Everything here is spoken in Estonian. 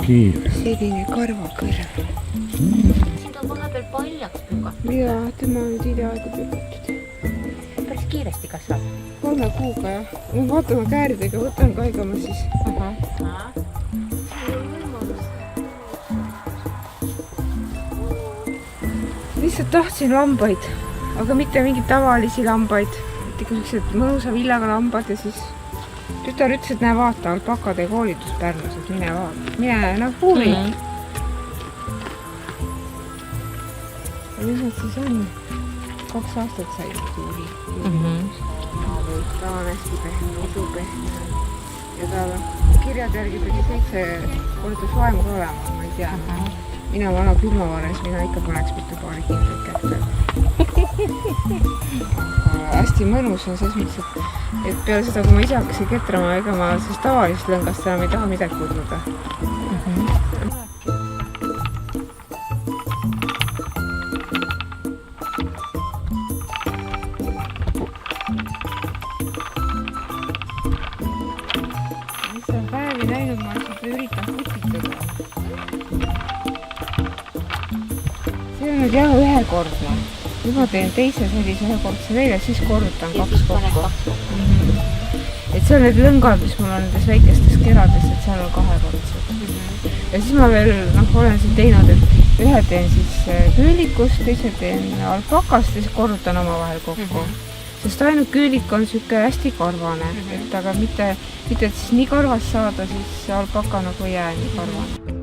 kiire. Selline karvakõrv. Siin on vahepeal paljaks pükatud. Jaa, tema on nüüd hiljaaegu pükatud. Päris kiiresti kasvab. 3 kuuga jah. No vaatame kääridega, võtan ka ega ma siis. Lihtsalt tahtsin lambaid, aga mitte mingeid tavalisi lambaid. Ikka sellised mõnusa villaga lambad ja siis tütar ütles, et näe vaata, alpakade koolitus Pärnus, et mine vaata. Mine huvi. Ja mis nad siis on? 2 aastat sai tuuli. Ta on hästi pehme, usupehme. Ja ta kirjade järgi pidi 7 korda soem ka olema, ma ei tea. Mina vana külmavares, mina ikka paneks mitte paari kindlat kätte. Hästi mõnus on selles mõttes, et peale seda, kui ma ise hakkasin ketrama, ega ma siis tavalist lõngast enam ei taha midagi kudruda. Mis on päevi näinud, ma lihtsalt üritan kutitada. See on nüüd jah ühekordne. Nüüd ma teen teise sellise ühekordse veel ja siis korrutan 2 kokku. Et see on need lõngad, mis mul on nendes väikestes kerades, et seal on 2-kordsed. Ja siis ma veel olen siin teinud, et ühe teen siis küülikust, teise teen alpakast ja siis korrutan omavahel kokku. Sest ainult küülik on siuke hästi karvane, et aga mitte et siis nii karvast saada, siis alpaka nagu ei jää nii karvane.